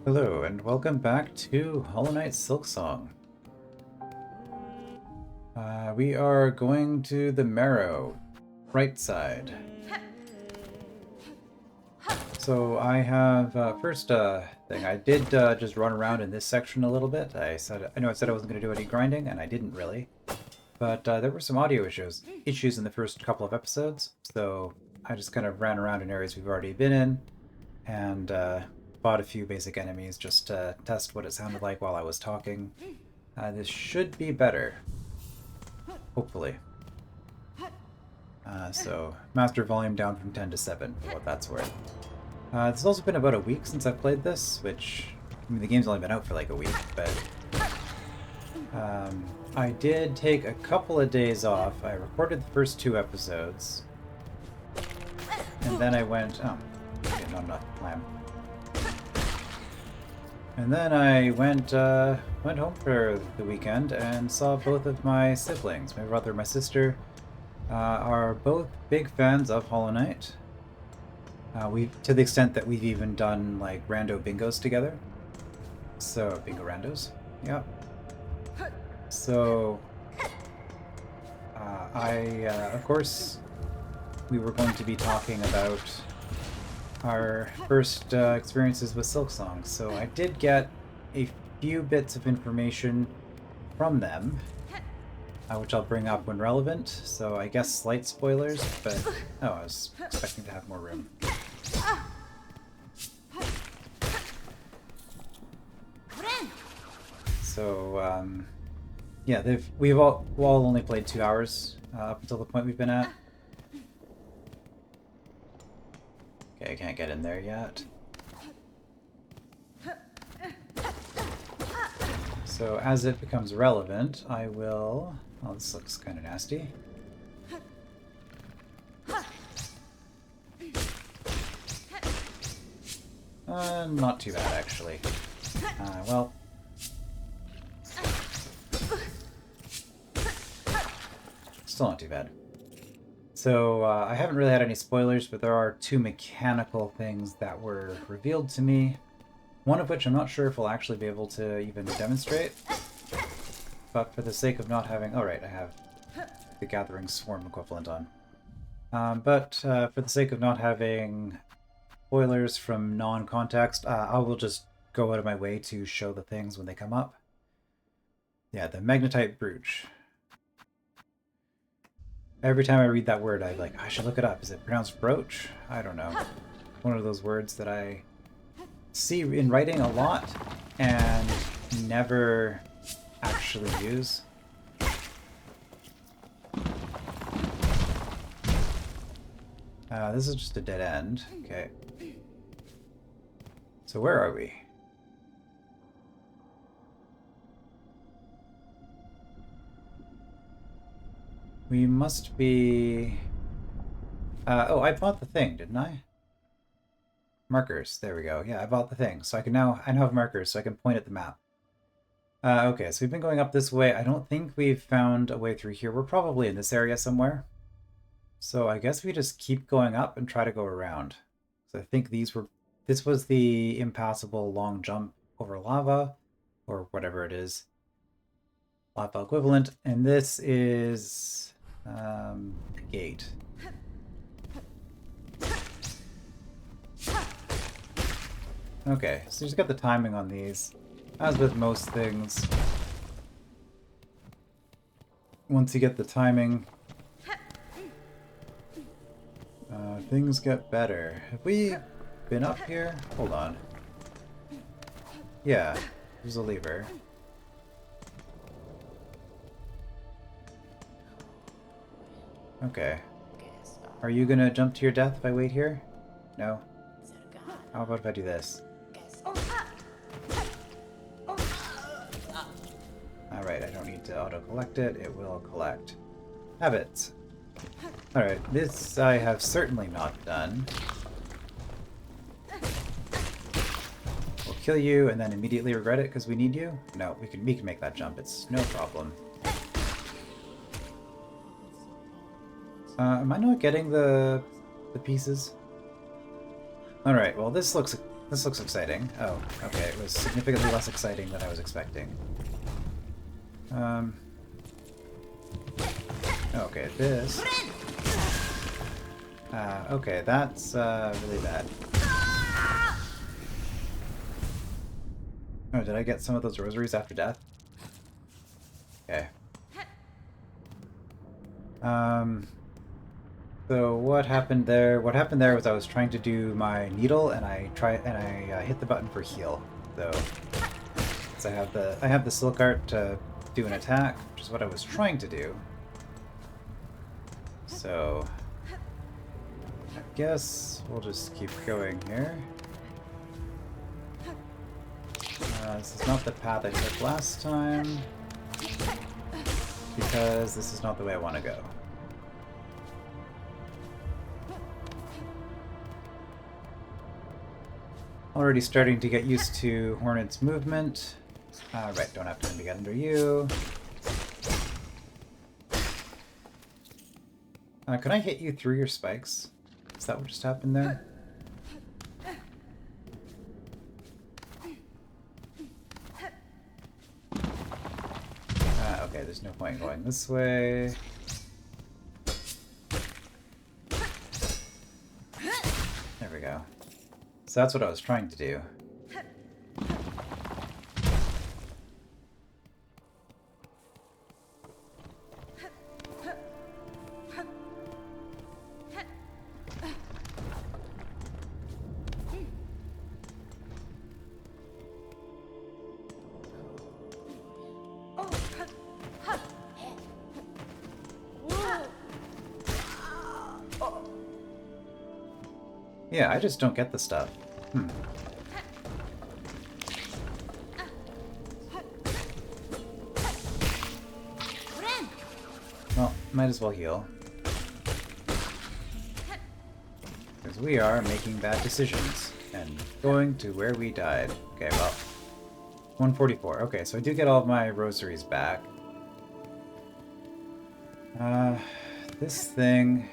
Hello, and welcome back to Hollow Knight Silksong. We are going to the Marrow, right side. So I have, first thing, I did just run around in this section a little bit. I know I said I wasn't going to do any grinding, and I didn't really. But there were some audio issues in the first couple of episodes, so I just kind of ran around in areas we've already been in, and fought a few basic enemies just to test what it sounded like while I was talking. This should be better, hopefully. So, master volume down from 10 to 7, for what that's worth. It's also been about a week since I've played this, which, I mean, the game's only been out for like a week, but I did take a couple of days off. I recorded the first 2 episodes, and then I went, okay, not enough lamb. And then I went home for the weekend and saw both of my siblings. My brother and my sister are both big fans of Hollow Knight. To the extent that we've even done like rando bingos together. So bingo randos, yeah. So of course, we were going to be talking about our first experiences with Silksong. So I did get a few bits of information from them, which I'll bring up when relevant. So I guess slight spoilers, but I was expecting to have more room. So yeah, we've all only played 2 hours up until the point we've been at. Okay, I can't get in there yet. So as it becomes relevant, I will... Oh, this looks kind of nasty. Not too bad, actually. Well... Still not too bad. So, I haven't really had any spoilers, but there are 2 mechanical things that were revealed to me. One of which I'm not sure if we'll actually be able to even demonstrate. But for the sake of not having... Oh, right, I have the Gathering Swarm equivalent on. But for the sake of not having spoilers from non-context, I will just go out of my way to show the things when they come up. Yeah, the Magnetite Brooch. Every time I read that word, I'm like, I should look it up. Is it pronounced brooch? I don't know. One of those words that I see in writing a lot and never actually use. This is just a dead end. Okay. So where are we? We must be... oh, I bought the thing, didn't I? Markers. There we go. Yeah, I bought the thing. So I now have markers, so I can point at the map. Okay, so we've been going up this way. I don't think we've found a way through here. We're probably in this area somewhere. So I guess we just keep going up and try to go around. So I think this was the impassable long jump over lava, or whatever it is. Lava equivalent. And this is... a gate. Okay, so just got the timing on these. As with most things, once you get the timing, things get better. Have we been up here? Hold on. Yeah, there's a lever. Okay. Are you gonna jump to your death if I wait here? No? How about if I do this? Alright, I don't need to auto-collect it. It will collect. Habits. Alright, this I have certainly not done. We'll kill you and then immediately regret it because we need you? No, we can make that jump. It's no problem. Am I not getting the pieces? Alright, well this looks This looks exciting. Oh, okay, it was significantly less exciting than I was expecting. Okay, this... okay, that's really bad. Oh, did I get some of those rosaries after death? Okay. So what happened there? What happened there was I was trying to do my needle, and I hit the button for heal. So I have the silk art to do an attack, which is what I was trying to do. So I guess we'll just keep going here. This is not the path I took last time, because this is not the way I want to go. Already starting to get used to Hornet's movement. Right, don't have time to get under you. Can I hit you through your spikes? Is that what just happened there? Okay, there's no point going this way. There we go. So that's what I was trying to do. Yeah, I just don't get the stuff. Well, might as well heal. Because we are making bad decisions and going to where we died. Okay, well, 144. Okay, so I do get all of my rosaries back. This thing...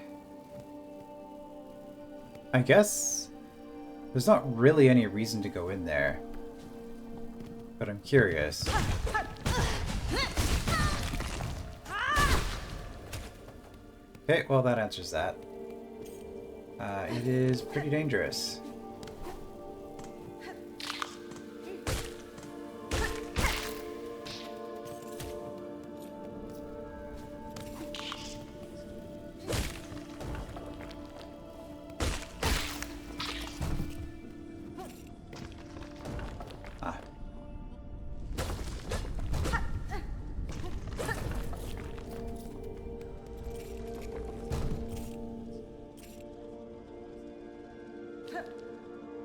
I guess there's not really any reason to go in there, but I'm curious. Okay, well that answers that. It is pretty dangerous.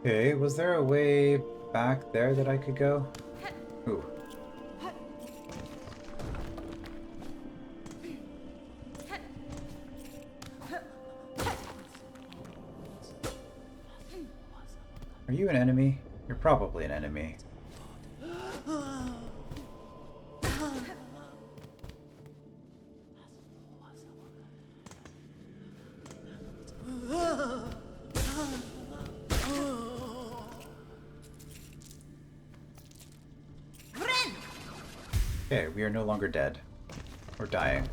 Okay, was there a way back there that I could go? Ooh. Are you an enemy? You're probably an enemy. Okay, we are no longer dead. Or dying.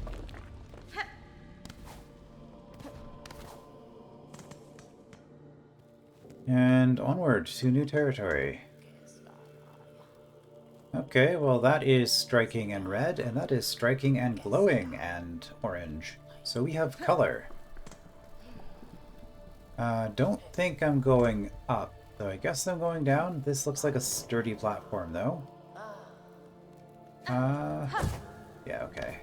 And onward to new territory. Okay, well that is striking and red, and that is striking and glowing and orange. So we have color. Don't think I'm going up, though I guess I'm going down. This looks like a sturdy platform, though. Yeah, okay.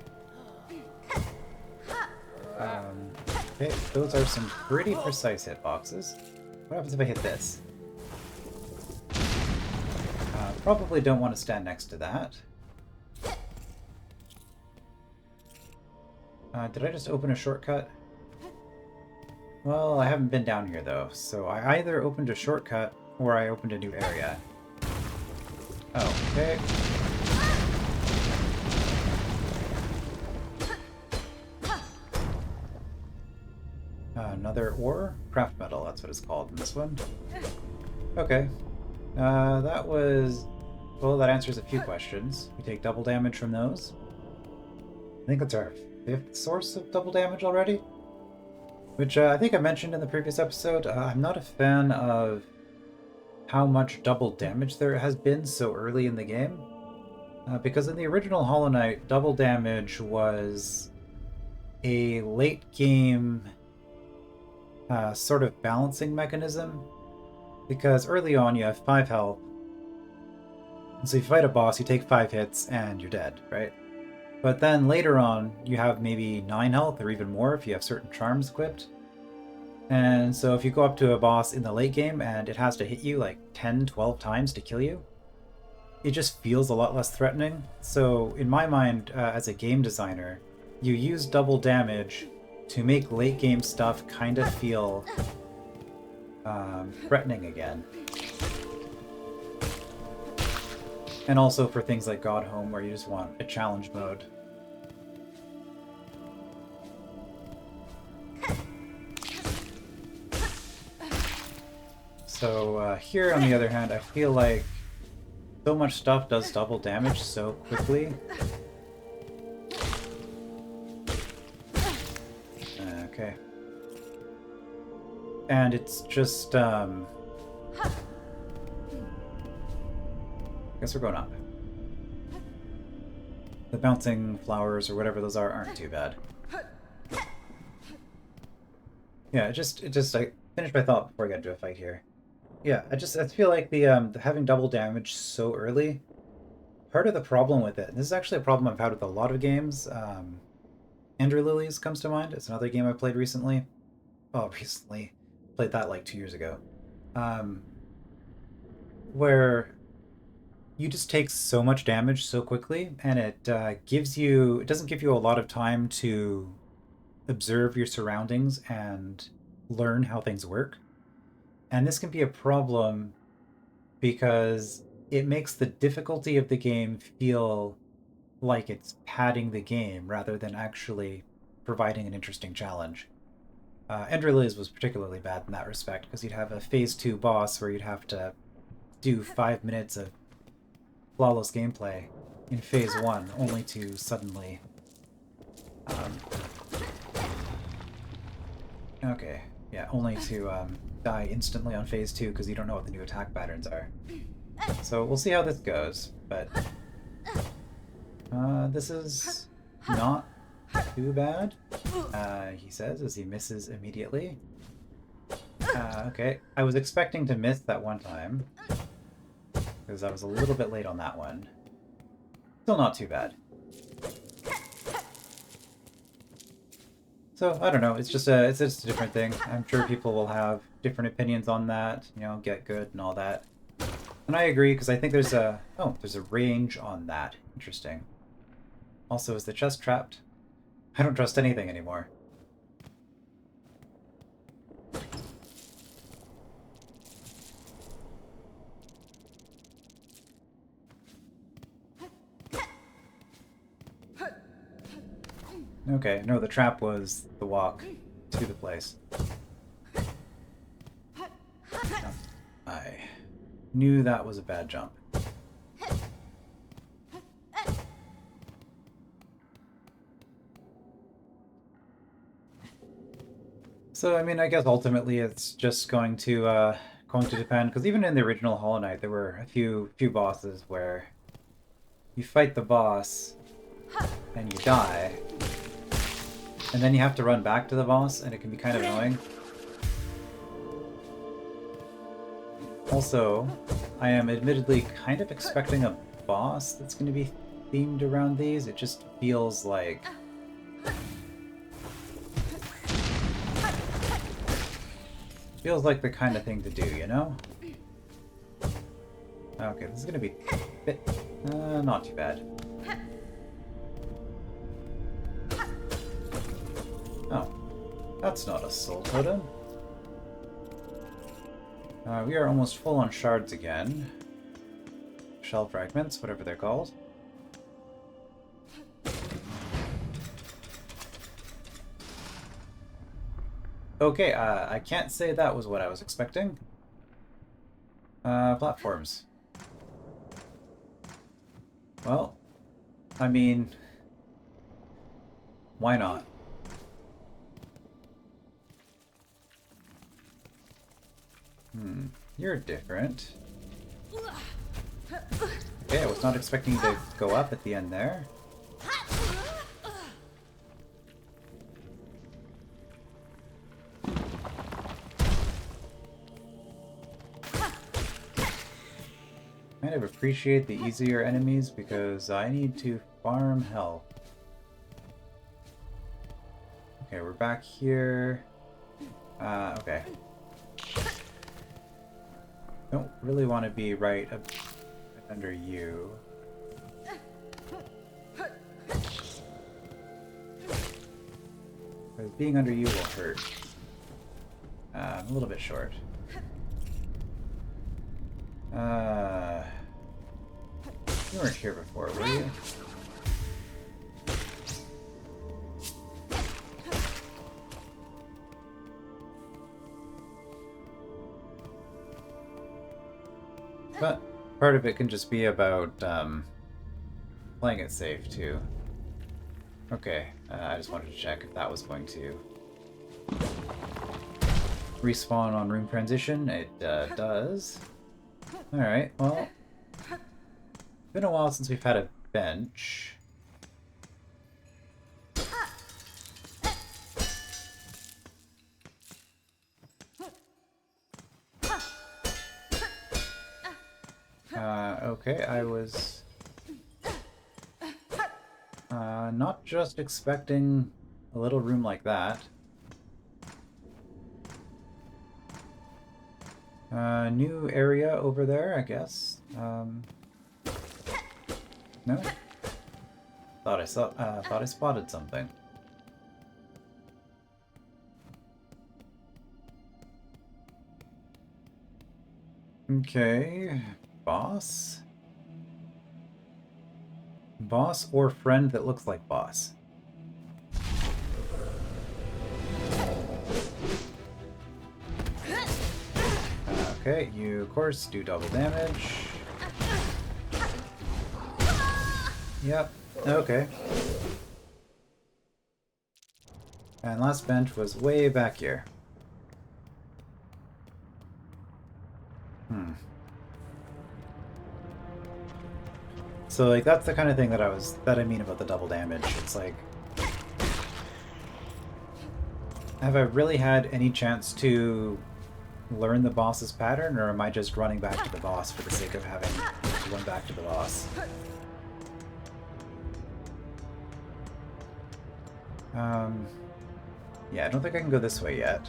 Okay, those are some pretty precise hitboxes. What happens if I hit this? Probably don't want to stand next to that. Did I just open a shortcut? Well, I haven't been down here though, so I either opened a shortcut or I opened a new area. Oh, okay. Another ore? Craft metal, that's what it's called in this one. Okay, That was... Well, that answers a few questions. We take double damage from those. I think that's our 5th source of double damage already. Which I think I mentioned in the previous episode. I'm not a fan of how much double damage there has been so early in the game. Because in the original Hollow Knight, double damage was a late game sort of balancing mechanism. Because early on you have 5 health. And so you fight a boss, you take 5 hits, and you're dead, right? But then later on, you have maybe 9 health or even more if you have certain charms equipped. And so if you go up to a boss in the late game and it has to hit you like 10, 12 times to kill you, it just feels a lot less threatening. So in my mind, as a game designer, you use double damage to make late game stuff kind of feel threatening again. And also for things like God Home, where you just want a challenge mode. So here, on the other hand, I feel like so much stuff does double damage so quickly. Okay. And it's just, I guess we're going up. The bouncing flowers, or whatever those are, aren't too bad. Yeah, I finished my thought before I got into a fight here. Yeah, I feel like the having double damage so early, part of the problem with it, and this is actually a problem I've had with a lot of games, Ender Lilies comes to mind. It's another game I played recently. Oh, recently. Played that like 2 years ago. Where you just take so much damage so quickly, and it doesn't give you a lot of time to observe your surroundings and learn how things work. And this can be a problem because it makes the difficulty of the game feel like it's padding the game rather than actually providing an interesting challenge. Ender Lilies was particularly bad in that respect, because you'd have a Phase 2 boss where you'd have to do 5 minutes of flawless gameplay in Phase 1, only to suddenly... okay, yeah, only to die instantly on Phase 2 because you don't know what the new attack patterns are. So we'll see how this goes, but... this is not too bad, he says as he misses immediately. Okay, I was expecting to miss that one time, because I was a little bit late on that one. Still not too bad. So, I don't know, it's just a different thing. I'm sure people will have different opinions on that, you know, get good and all that. And I agree, because I think there's a range on that. Interesting. Also, is the chest trapped? I don't trust anything anymore. Okay, no, the trap was the walk to the place. I knew that was a bad jump. So, I mean, I guess ultimately it's just going to depend, because even in the original Hollow Knight, there were a few bosses where you fight the boss and you die, and then you have to run back to the boss, and it can be kind of annoying. Also, I am admittedly kind of expecting a boss that's going to be themed around these. It just feels like... feels like the kind of thing to do, you know? Okay, this is going to be a bit... not too bad. Oh, that's not a soul totem. We are almost full on shards again. Shell fragments, whatever they're called. Okay, I can't say that was what I was expecting. Platforms. Well, I mean, why not? You're different. Okay, I was not expecting you to go up at the end there. Kind of appreciate the easier enemies because I need to farm health. Okay, we're back here. Okay. Don't really want to be right up under you. Because being under you will hurt. I'm a little bit short. You weren't here before, were you? But part of it can just be about playing it safe too. Okay, I just wanted to check if that was going to respawn on room transition. It does. Alright, well, it's been a while since we've had a bench. Okay, I was not just expecting a little room like that. New area over there, I guess. No? Thought I spotted something. Okay, boss? Boss or friend that looks like boss? Okay, you of course do double damage. Yep, okay. And last bench was way back here. So like that's the kind of thing that I mean about the double damage. It's like, have I really had any chance to learn the boss's pattern, or am I just running back to the boss for the sake of having to run back to the boss? Yeah, I don't think I can go this way yet.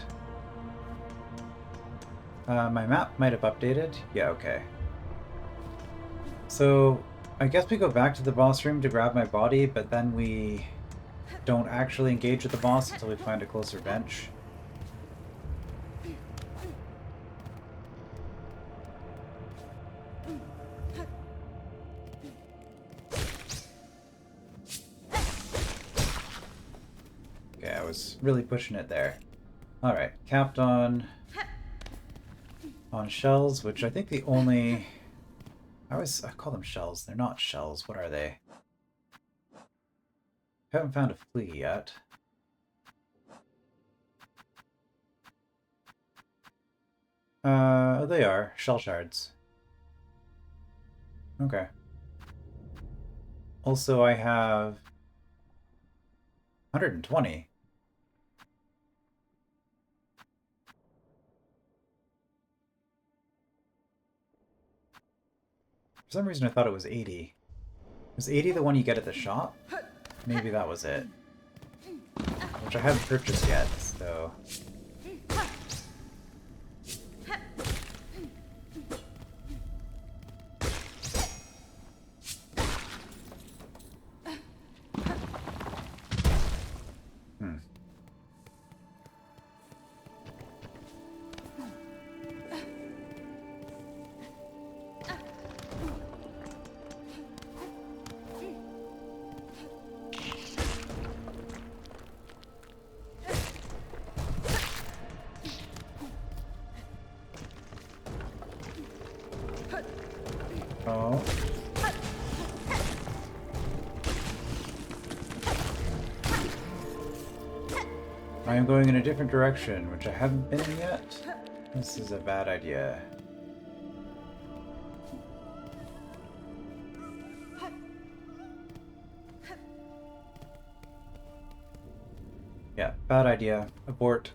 My map might have updated. Yeah, okay. So, I guess we go back to the boss room to grab my body, but then we don't actually engage with the boss until we find a closer bench. Okay, I was really pushing it there. Alright, capped on shells, which I think the only... I call them shells. They're not shells. What are they? Haven't found a flea yet. They are. Shell shards. Okay. Also, I have 120. For some reason I thought it was 80. Was 80 the one you get at the shop? Maybe that was it. Which I haven't purchased yet, so... Oh. I am going in a different direction, which I haven't been in yet. This is a bad idea. Yeah, bad idea. Abort.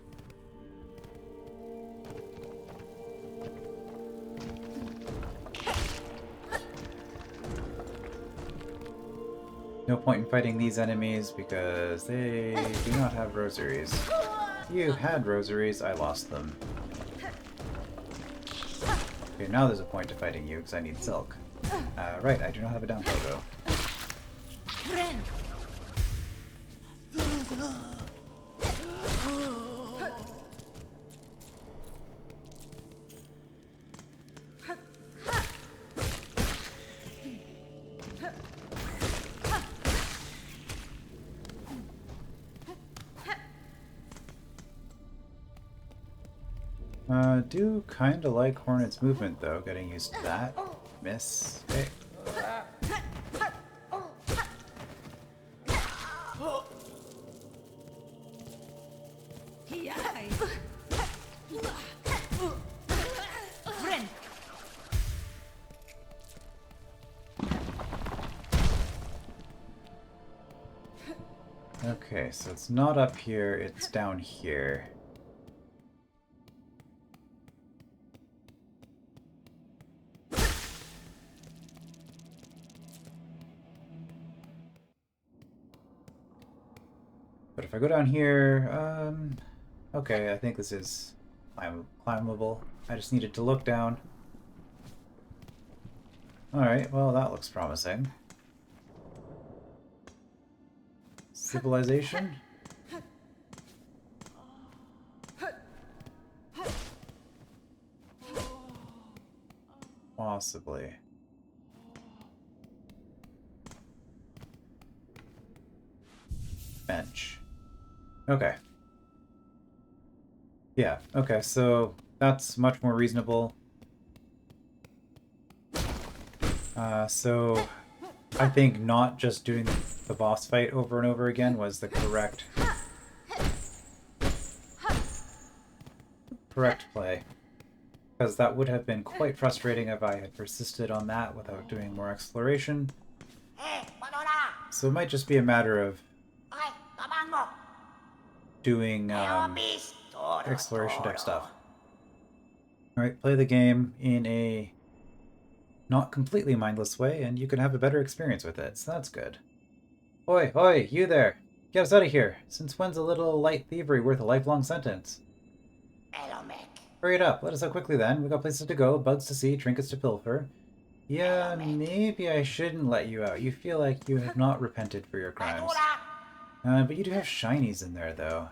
No point in fighting these enemies because they do not have rosaries. You had rosaries, I lost them. Okay, now there's a point to fighting you because I need silk. Right, I do not have a down though. Do kinda like Hornet's movement though, getting used to that. Miss. Okay. Okay, so it's not up here, it's down here. But if I go down here, okay, I think this is climbable. I just needed to look down. Alright, well that looks promising. Civilization? Possibly. Bench. Okay. Yeah, okay, so that's much more reasonable. So I think not just doing the boss fight over and over again was the correct play. Because that would have been quite frustrating if I had persisted on that without doing more exploration. So it might just be a matter of doing exploration type stuff. Alright, play the game in a not completely mindless way, and you can have a better experience with it, so that's good. Oi, oi, you there! Get us out of here! Since when's a little light thievery worth a lifelong sentence? Hurry it up, let us out quickly then. We got places to go, bugs to see, trinkets to pilfer. Yeah, maybe I shouldn't let you out. You feel like you have not repented for your crimes. But you do have shinies in there, though.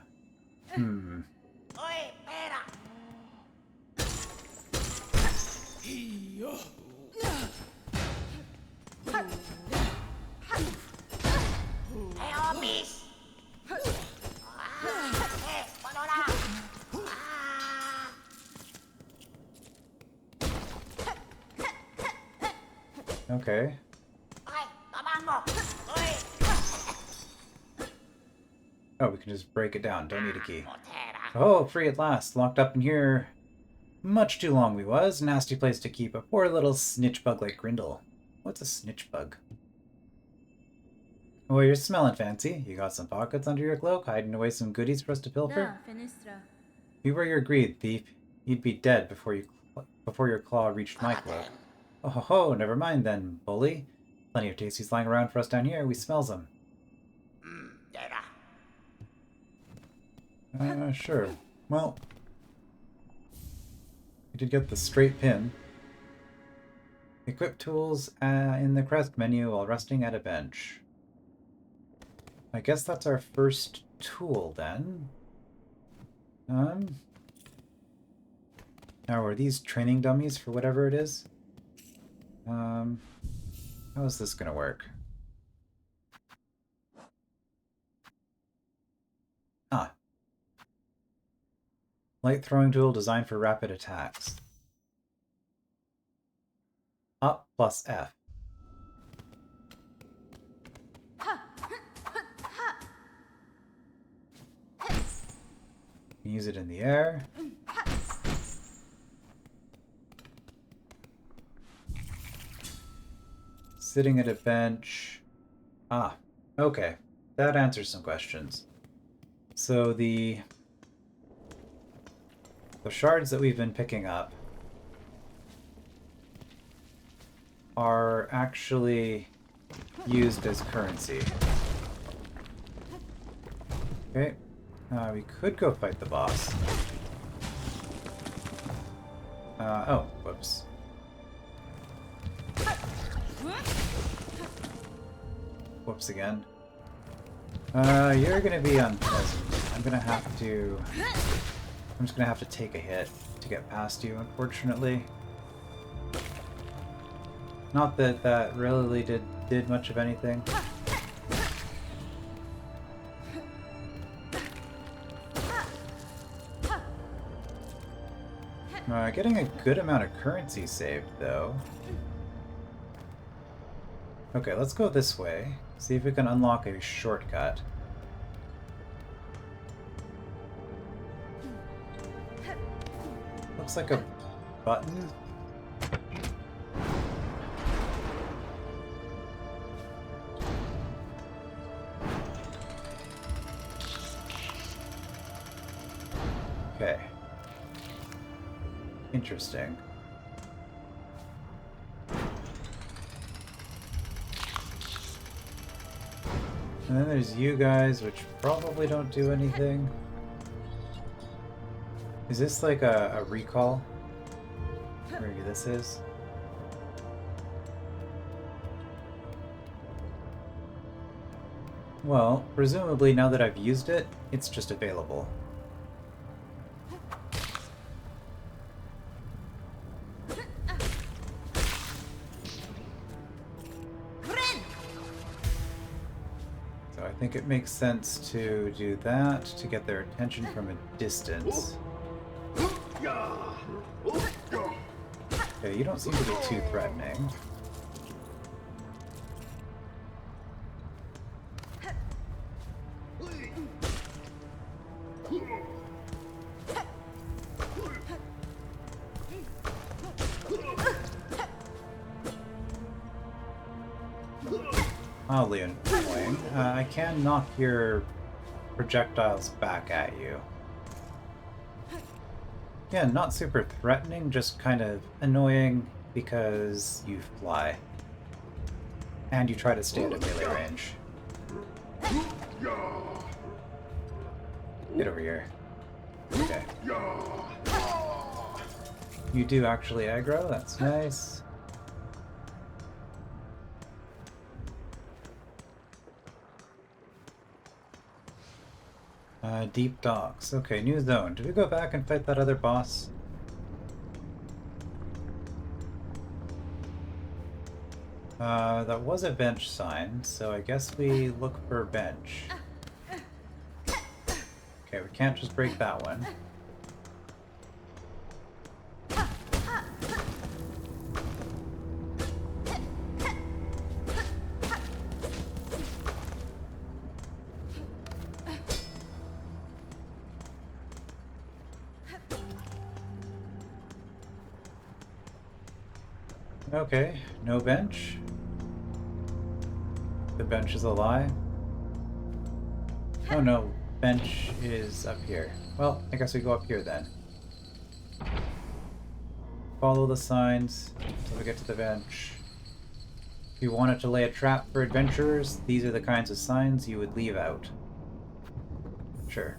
Hmm. Okay. Oh, we can just break it down. Don't need a key. Oh, free at last. Locked up in here. Much too long we was. Nasty place to keep a poor little snitch bug like Grindle. What's a snitch bug? Oh, you're smelling fancy. You got some pockets under your cloak, hiding away some goodies for us to pilfer? Beware your greed, thief. You'd be dead before your claw reached my cloak. Oh ho ho, never mind then, bully. Plenty of tasties lying around for us down here. We smells them. Sure. Well, we did get the straight pin. Equip tools in the crest menu while resting at a bench. I guess that's our first tool then. Now are these training dummies for whatever it is? How is this gonna work? Ah. Light throwing tool designed for rapid attacks. Up plus F. Use it in the air. Sitting at a bench. Ah, okay. That answers some questions. So the shards that we've been picking up are actually used as currency. Okay. We could go fight the boss. Oh, whoops. Whoops again. You're gonna be unpleasant. I'm just gonna have to take a hit to get past you, unfortunately. Not that that really did much of anything. Getting a good amount of currency saved, though. Okay, let's go this way. See if we can unlock a shortcut. Looks like a button. Okay. Interesting. And then there's you guys, which probably don't do anything. Is this like a recall? Maybe this is. Well, presumably now that I've used it, it's just available. I think it makes sense to do that to get their attention from a distance. Okay, you don't seem to be too threatening. Oddly annoying. I can knock your projectiles back at you. Yeah, not super threatening, just kind of annoying because you fly. And you try to stay at a melee range. Get over here. Okay. You do actually aggro, that's nice. Deep docks. Okay, new zone. Did we go back and fight that other boss? That was a bench sign, so I guess we look for bench. Okay, we can't just break that one. Okay, no bench. The bench is a lie. Oh no, bench is up here. Well, I guess we go up here then. Follow the signs until we get to the bench. If you wanted to lay a trap for adventurers, these are the kinds of signs you would leave out. Sure.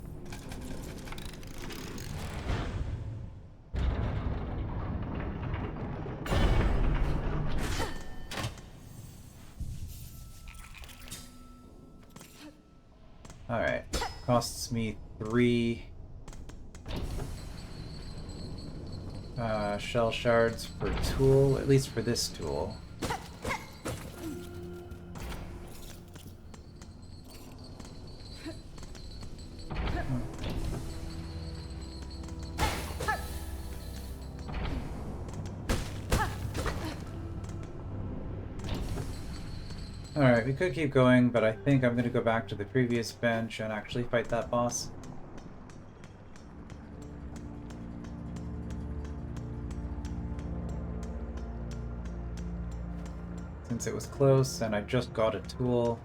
Alright, costs me 3 shell shards per tool, at least for this tool. Alright, we could keep going, but I think I'm going to go back to the previous bench and actually fight that boss. Since it was close and I just got a tool.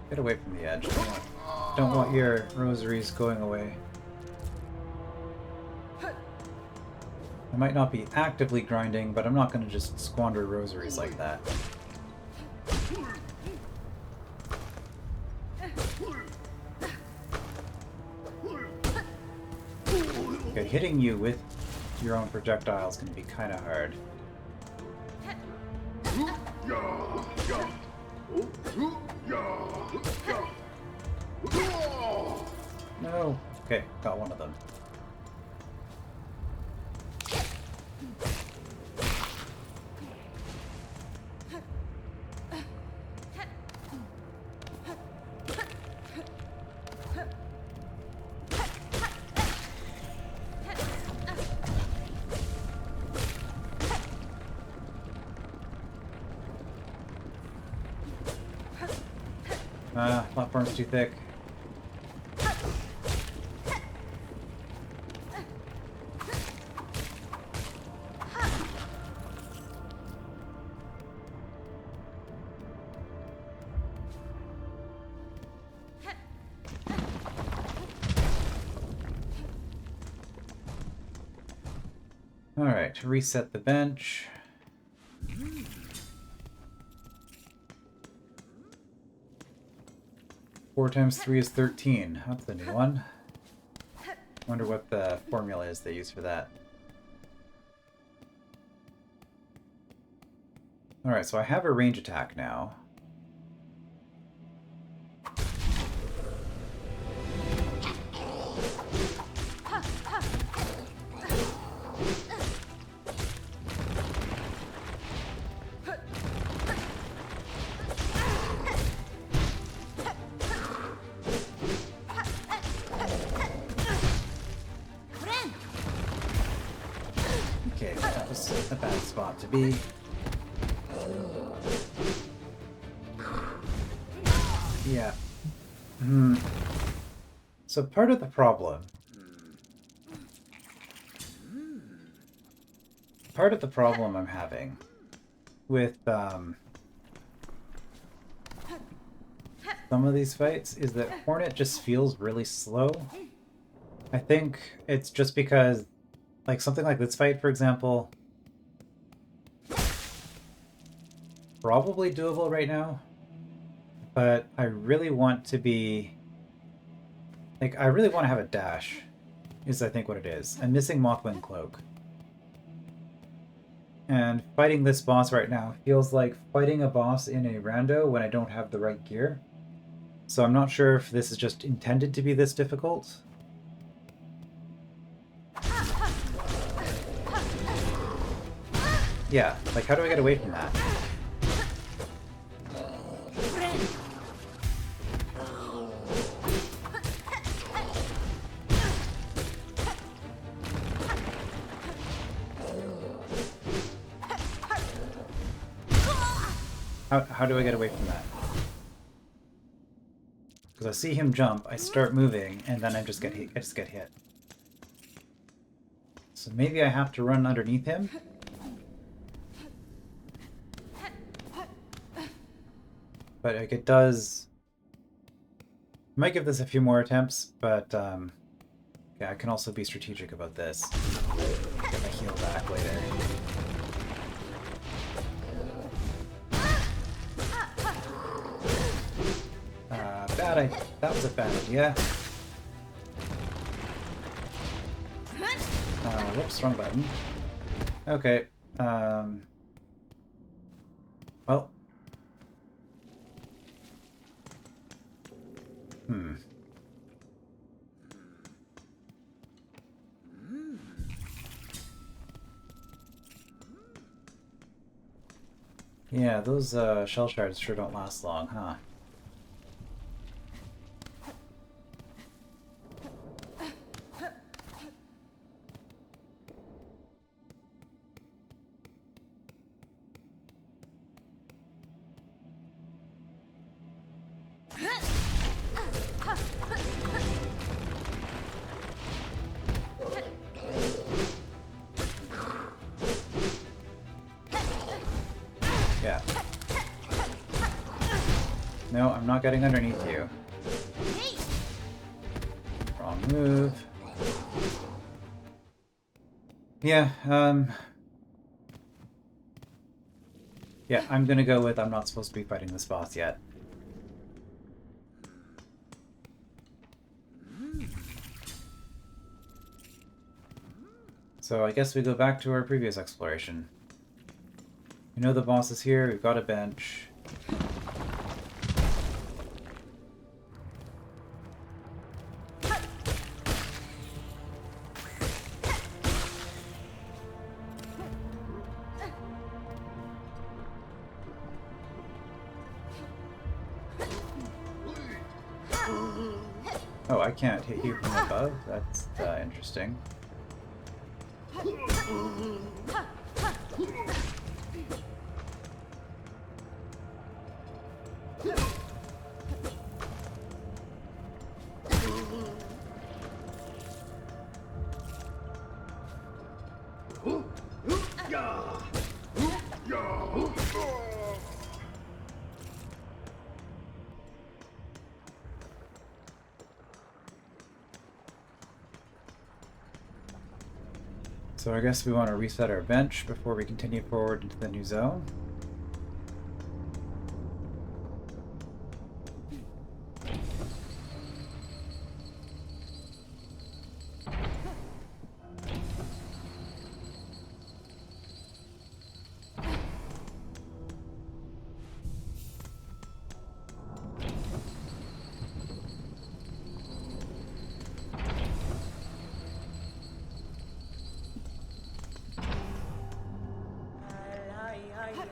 Get away from the edge. Don't want your rosaries going away. I might not be actively grinding, but I'm not going to just squander rosaries like that. Okay, hitting you with your own projectile is going to be kind of hard. No. Okay, got one of them. Platform's too thick. Alright, to reset the bench. 4 times 3 is 13. That's the new one. Wonder what the formula is they use for that. Alright, so I have a range attack now. Okay, that was a bad spot to be. Yeah. So part of the problem I'm having with some of these fights is that Hornet just feels really slow. I think it's just because, like, something like this fight, for example, probably doable right now, but I really want to be, like, I really want to have a dash, is I think what it is. I'm missing Mothwing Cloak. And fighting this boss right now feels like fighting a boss in a rando when I don't have the right gear. So I'm not sure if this is just intended to be this difficult. Yeah, like, how do I get away from that? How do I get away from that? Because I see him jump, I start moving, and then I just get hit. So maybe I have to run underneath him? But, like, it does... I might give this a few more attempts, but yeah, I can also be strategic about this. Get my heal back later. That was a bad idea. Whoops, wrong button. Okay. Well. Yeah, those shell shards sure don't last long, huh? Yeah. No, I'm not getting underneath you. Wrong move. Yeah, yeah, I'm gonna go with I'm not supposed to be fighting this boss yet. So I guess we go back to our previous exploration. We know the boss is here, we've got a bench. Oh, I can't hit you from above? That's interesting. So I guess we want to reset our bench before we continue forward into the new zone.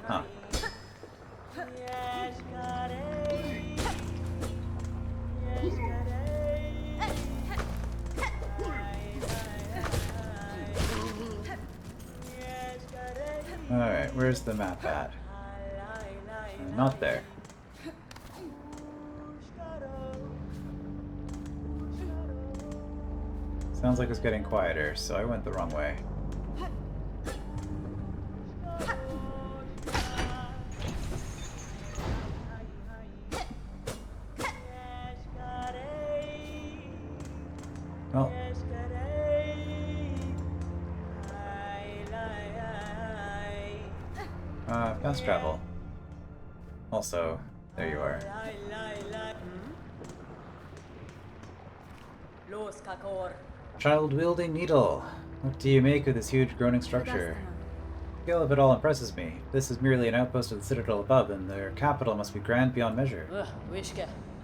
Huh. Alright, where's the map at? Not there. Sounds like it's getting quieter, so I went the wrong way. Well. Fast travel. Also, there you are. Child-wielding needle. What do you make of this huge groaning structure? The scale of it all impresses me. This is merely an outpost of the citadel above, and their capital must be grand beyond measure.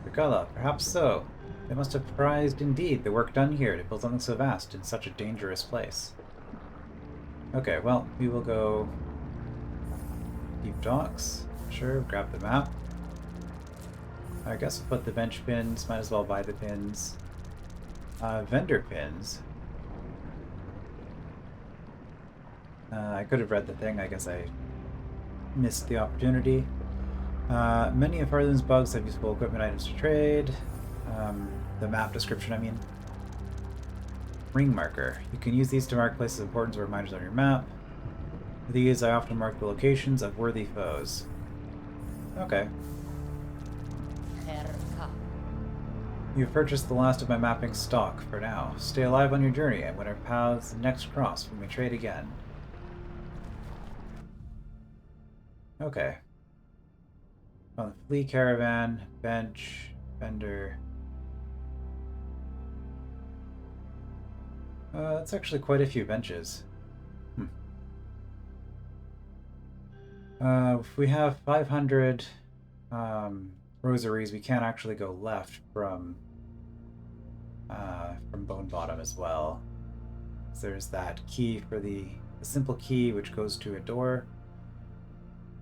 Regala, perhaps so. They must have prized indeed the work done here to build something so vast in such a dangerous place. Okay, well, we will go deep docks. Sure, grab the map. I guess we'll put the bench pins. Might as well buy the pins. Vendor pins. I could have read the thing. I guess I missed the opportunity. Many of Harlan's bugs have useful equipment items to trade. The map description, I mean. Ring marker. You can use these to mark places of importance or reminders on your map. With these, I often mark the locations of worthy foes. Okay. You've purchased the last of my mapping stock for now. Stay alive on your journey, and when our paths next cross, we may trade again. Okay. On the flea caravan, bench, vendor. That's actually quite a few benches. If we have 500 rosaries, we can actually go left from Bone Bottom as well. So there's that key for the simple key, which goes to a door,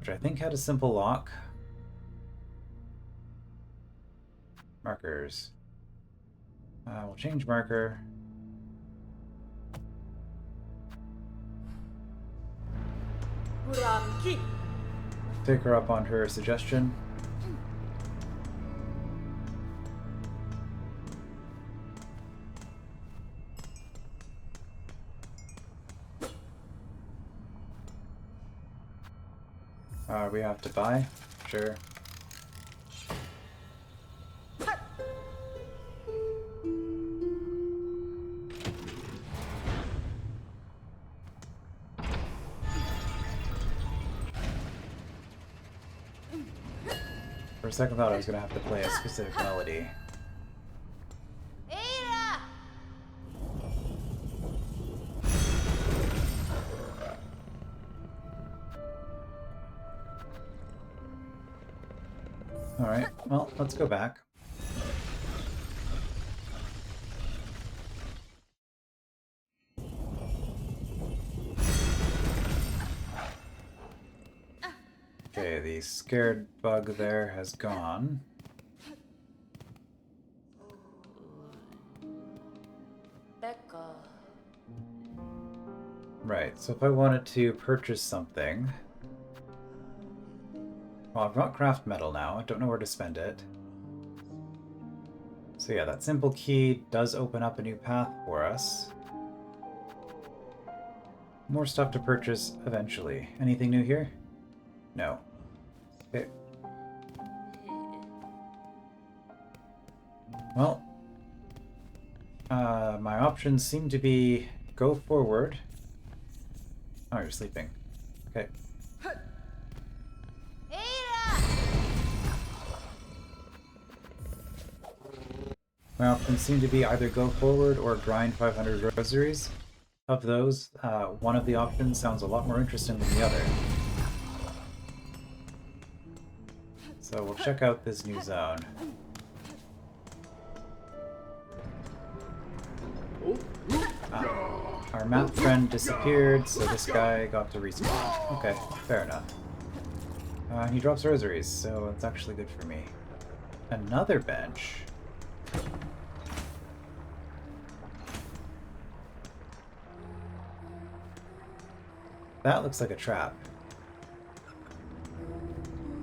which I think had a simple lock. Markers. We'll change marker. Take her up on her suggestion. We have to buy? Sure. For a second thought I was gonna have to play a specific melody. Alright, well, let's go back. Okay, the scared bug there has gone. Right, so if I wanted to purchase something... Well, I've got craft metal now. I don't know where to spend it. So yeah, that simple key does open up a new path for us. More stuff to purchase eventually. Anything new here? No. Okay. Well, my options seem to be go forward. Oh, you're sleeping. Okay. My options seem to be either go forward or grind 500 rosaries. Of those, one of the options sounds a lot more interesting than the other. So we'll check out this new zone. Our map friend disappeared, so this guy got to respawn. Okay, fair enough. He drops rosaries, so it's actually good for me. Another bench. That looks like a trap.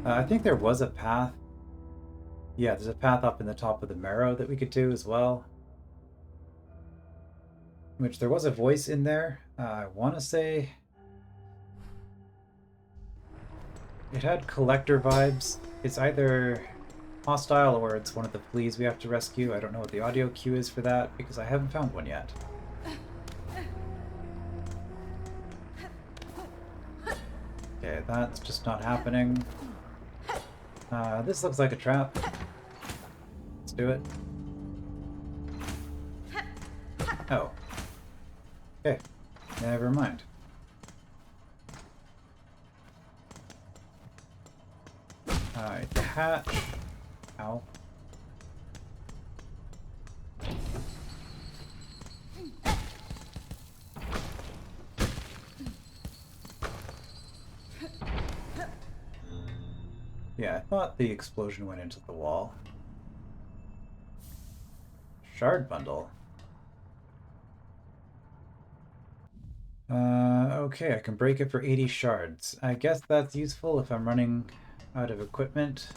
I think there was a path. Yeah, there's a path up in the top of the marrow that we could do as well. Which there was a voice in there. I want to say... It had collector vibes. It's either hostile or it's one of the fleas we have to rescue. I don't know what the audio cue is for that because I haven't found one yet. Okay, that's just not happening. This looks like a trap. Let's do it. Oh. Okay, never mind. Alright, the hatch. Ow. Yeah, I thought the explosion went into the wall. Shard bundle. Okay, I can break it for 80 shards. I guess that's useful if I'm running out of equipment.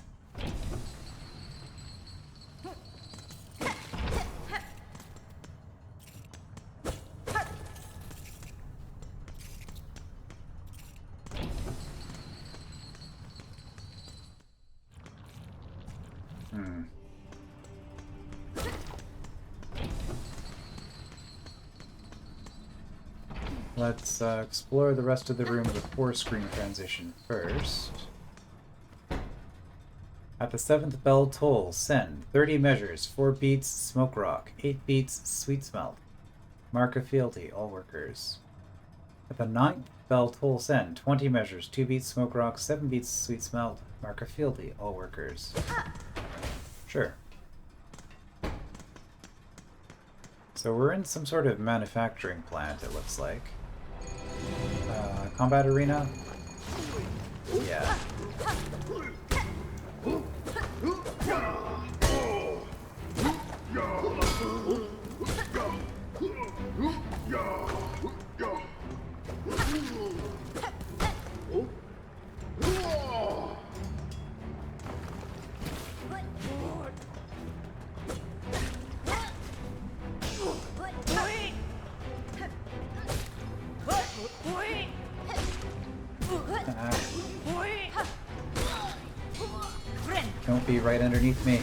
Let's explore the rest of the room before screen transition first. At the 7th bell toll, send 30 measures, 4 beats, smoke rock, 8 beats, sweet smelt. Mark of fealty, all workers. At the 9th bell toll, send 20 measures, 2 beats, smoke rock, 7 beats, sweet smelt. Mark of fealty, all workers. Sure. So we're in some sort of manufacturing plant, it looks like. Combat arena? Yeah. be right underneath me.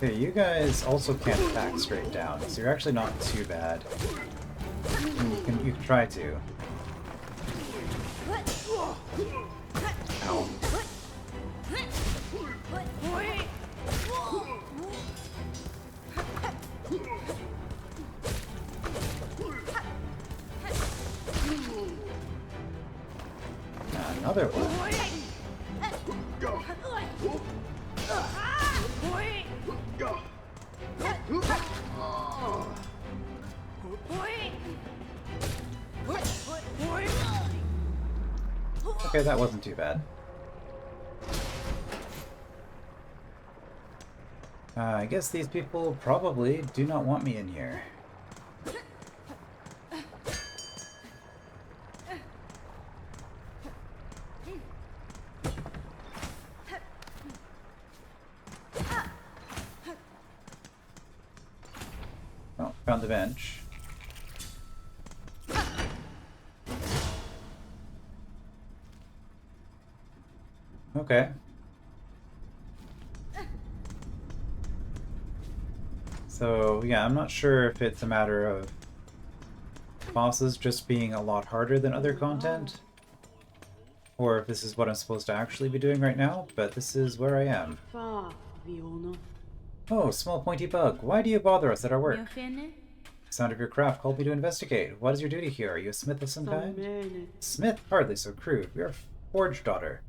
Okay, you guys also can't attack straight down, so you're actually not too bad. You can try to. Ow. Another one. Okay, that wasn't too bad. I guess these people probably do not want me in here. Oh, found the bench. Okay. So, yeah, I'm not sure if it's a matter of bosses just being a lot harder than other content, or if this is what I'm supposed to actually be doing right now, but this is where I am. Oh, small pointy bug, why do you bother us at our work? The sound of your craft called me to investigate. What is your duty here? Are you a smith of some kind? Smith? Hardly so crude. We are a forge daughter.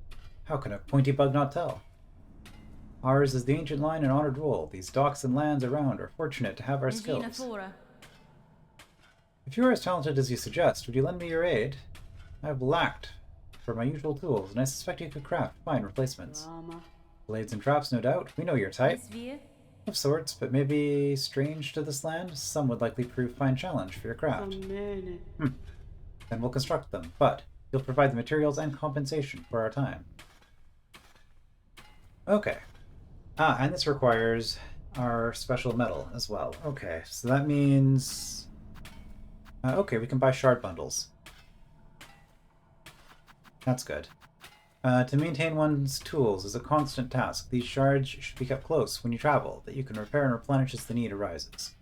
How can a pointy bug not tell? Ours is the ancient line and honored rule. These docks and lands around are fortunate to have our skills. If you are as talented as you suggest, would you lend me your aid? I have lacked for my usual tools, and I suspect you could craft fine replacements. Blades and traps, no doubt. We know your type. Of sorts, but maybe strange to this land. Some would likely prove fine challenge for your craft. Then we'll construct them, but you'll provide the materials and compensation for our time. Okay. And this requires our special metal as well. Okay, so that means... okay, we can buy shard bundles. That's good. To maintain one's tools is a constant task. These shards should be kept close when you travel, that you can repair and replenish as the need arises.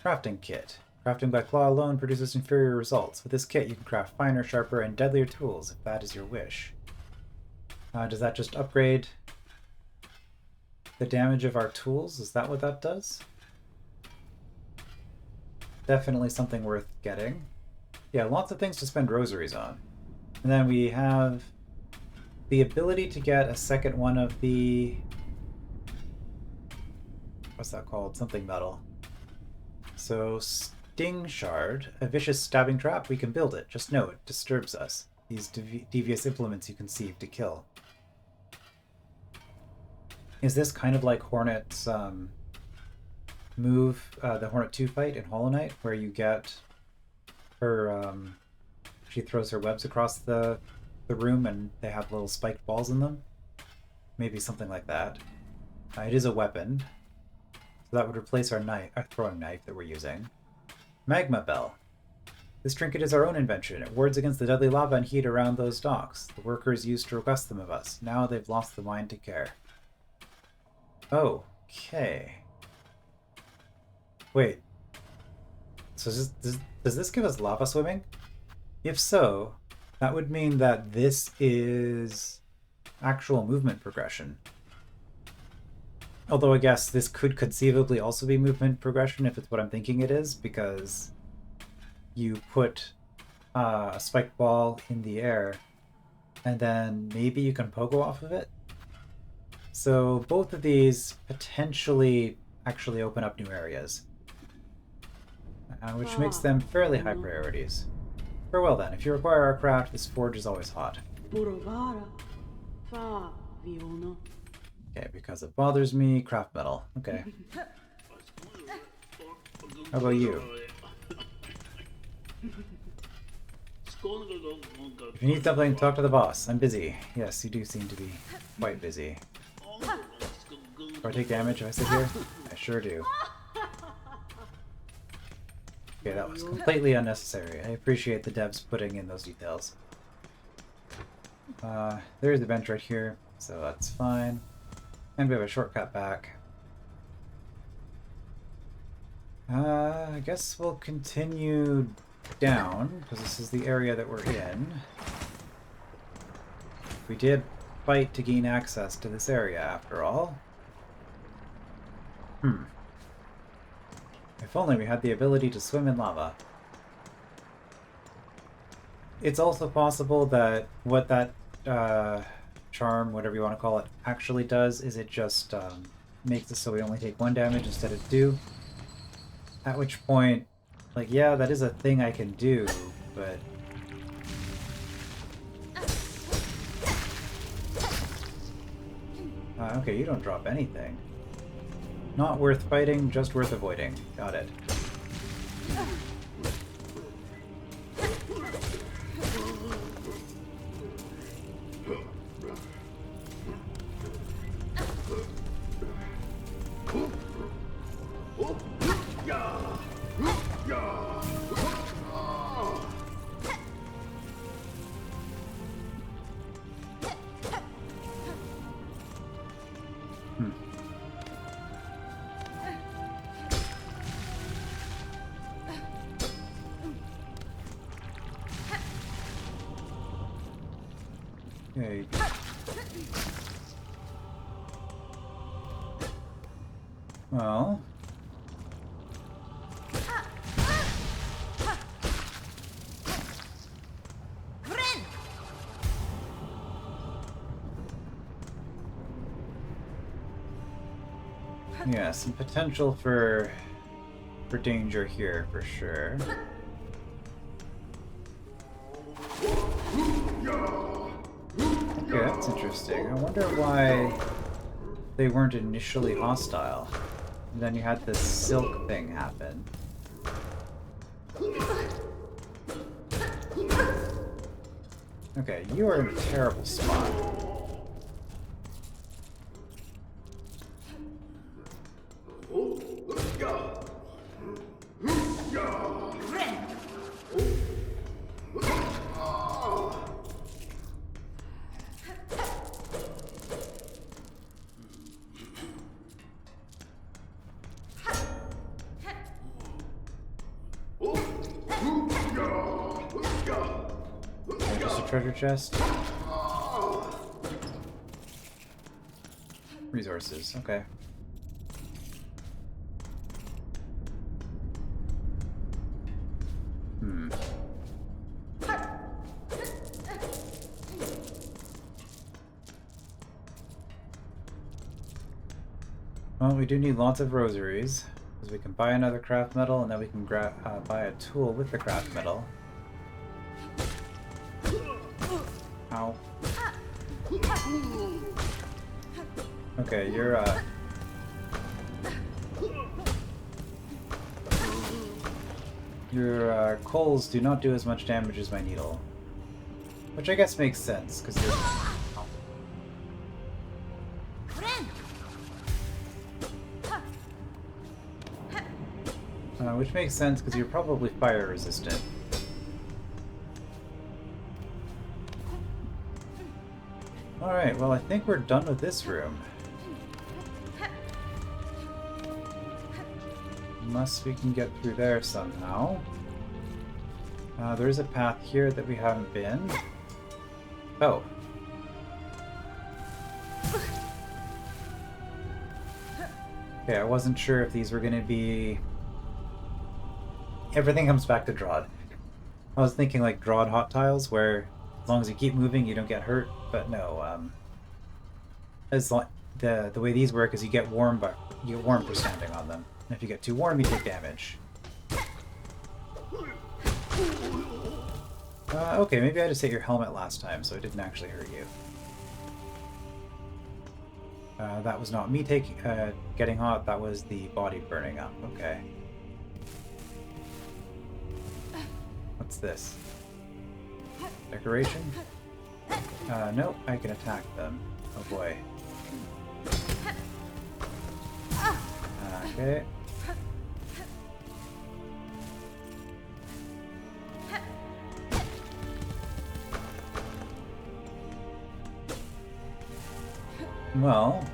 Crafting kit. Crafting by claw alone produces inferior results. With this kit, you can craft finer, sharper, and deadlier tools, if that is your wish. Does that just upgrade the damage of our tools? Is that what that does? Definitely something worth getting. Yeah, lots of things to spend rosaries on. And then we have the ability to get a second one of the... what's that called? Something metal. So, Sting Shard, a vicious stabbing trap, we can build it. Just know it disturbs us. These devious implements you conceive to kill. Is this kind of like Hornet's move, the Hornet 2 fight in Hollow Knight, where you get her, she throws her webs across the room and they have little spiked balls in them? Maybe something like that. It is a weapon, so that would replace our knife, our throwing knife that we're using. Magma Bell. This trinket is our own invention. It wards against the deadly lava and heat around those docks. The workers used to request them of us. Now they've lost the mind to care. Okay. Wait. So does this give us lava swimming? If so, that would mean that this is actual movement progression. Although I guess this could conceivably also be movement progression if it's what I'm thinking it is, because you put a spiked ball in the air and then maybe you can pogo off of it. So both of these potentially actually open up new areas, which makes them fairly high priorities. Farewell then. If you require our craft, this forge is always hot. Okay, because it bothers me, craft metal. Okay. How about you? If you need something, talk to the boss. I'm busy. Yes, you do seem to be quite busy. Do I take damage if I sit here? I sure do. Okay, that was completely unnecessary. I appreciate the devs putting in those details. There's the bench right here, so that's fine. And we have a shortcut back. I guess we'll continue down, because this is the area that we're in. We did fight to gain access to this area, after all. If only we had the ability to swim in lava. It's also possible that what that charm, whatever you want to call it, actually does is it just makes it so we only take 1 damage instead of 2. At which point, like, yeah, that is a thing I can do, but... okay, you don't drop anything. Not worth fighting, just worth avoiding. Got it. Okay. Well... yeah, some potential for danger here, for sure. Okay, that's interesting. I wonder why they weren't initially hostile. And then you had this silk thing happen. Okay, you are in a terrible spot. Just a treasure chest. Resources, okay. Well, we do need lots of rosaries, because we can buy another craft metal, and then we can buy a tool with the craft metal. Ow. Okay, your coals do not do as much damage as my needle. Which I guess makes sense, because which makes sense because you're probably fire resistant. Alright, well I think we're done with this room. Unless we can get through there somehow. There is a path here that we haven't been. Oh. Okay, I wasn't sure if these were going to be... Everything comes back to Drod. I was thinking like Drod hot tiles, where as long as you keep moving, you don't get hurt. But no, the way these work is you get warm, but you get warm for standing on them. And if you get too warm, you take damage. Okay, maybe I just hit your helmet last time, so it didn't actually hurt you. That was not me getting hot, that was the body burning up. Okay. What's this? Decoration? Nope, I can attack them. Oh boy. Well,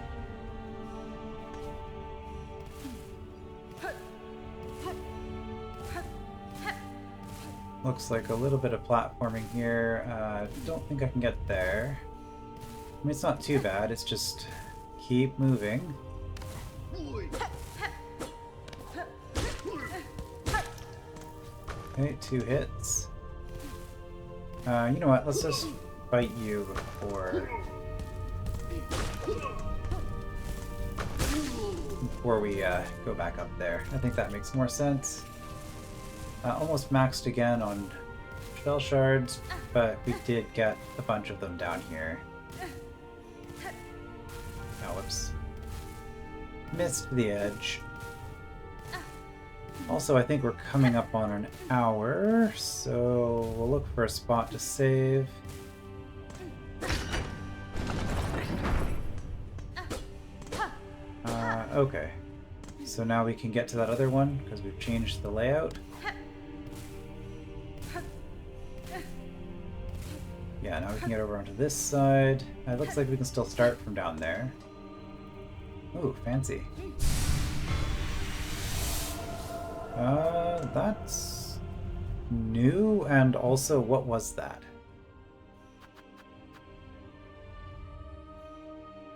looks like a little bit of platforming here. Don't think I can get there. I mean, it's not too bad. It's just keep moving. Okay, 2 hits. You know what? Let's just fight you before we go back up there. I think that makes more sense. Almost maxed again on shell shards, but we did get a bunch of them down here. Oh, whoops. Missed the edge. Also, I think we're coming up on an hour, so we'll look for a spot to save. Okay. So now we can get to that other one, because we've changed the layout. Yeah, now we can get over onto this side. It looks like we can still start from down there. Ooh, fancy. That's new, and also, what was that?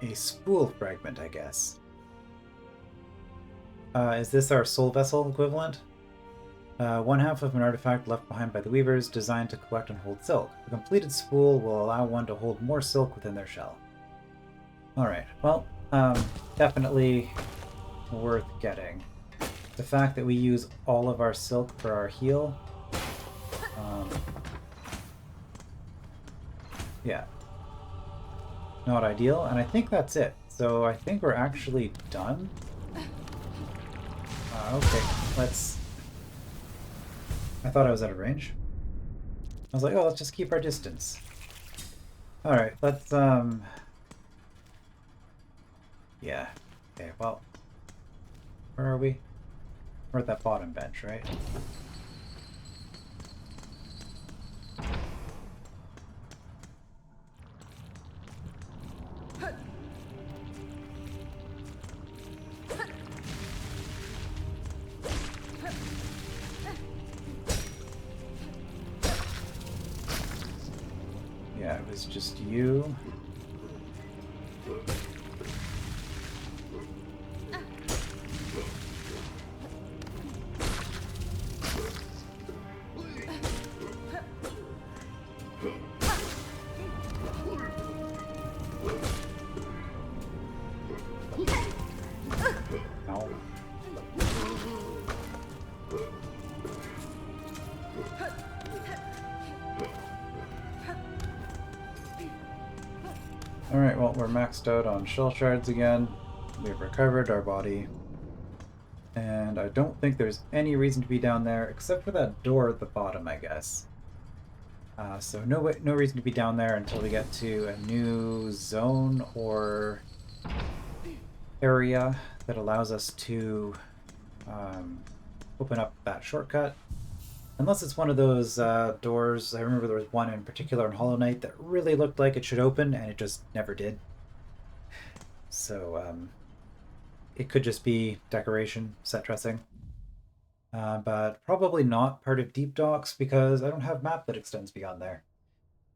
A spool fragment, I guess. Is this our soul vessel equivalent? One half of an artifact left behind by the weavers designed to collect and hold silk. A completed spool will allow one to hold more silk within their shell. Alright, well, definitely worth getting. The fact that we use all of our silk for our heal. Yeah. Not ideal, and I think that's it. So I think we're actually done. Okay, let's... I thought I was out of range. I was like, oh, let's just keep our distance. Alright, let's, yeah. Okay, well... Where are we? We're at that bottom bench, right? Yeah, it was just you. Ow. Alright, well, we're maxed out on shell shards again. We've recovered our body. And I don't think there's any reason to be down there, except for that door at the bottom, I guess. So no reason to be down there until we get to a new zone or area that allows us to open up that shortcut. Unless it's one of those doors. I remember there was one in particular in Hollow Knight that really looked like it should open, and it just never did. So it could just be decoration, set dressing. But probably not part of Deep Docks because I don't have a map that extends beyond there.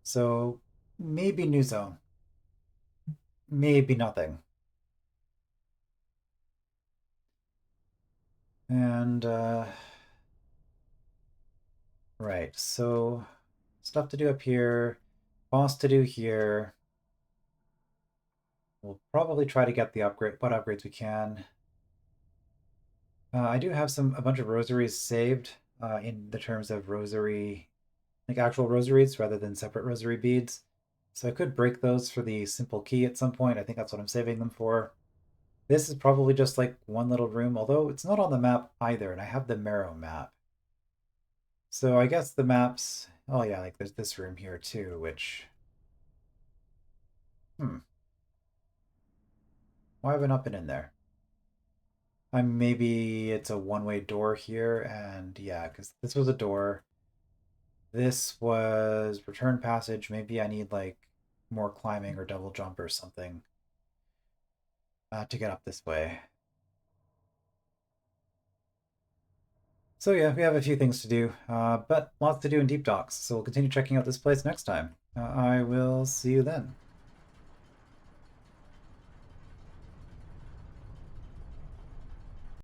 So maybe new zone. Maybe nothing. And right, so stuff to do up here, boss to do here. We'll probably try to get the what upgrades we can. I do have a bunch of rosaries saved in the terms of rosary, like actual rosaries rather than separate rosary beads. So I could break those for the simple key at some point. I think that's what I'm saving them for. This is probably just like one little room, although it's not on the map either, and I have the Marrow map. So I guess the maps... Oh yeah, like there's this room here too, which... Why have I not been in there? Maybe it's a one-way door here, and yeah, because this was a door. This was return passage. Maybe I need like more climbing or double jump or something. to get up this way. So yeah, we have a few things to do, but lots to do in Deep Docks, so we'll continue checking out this place next time. I will see you then.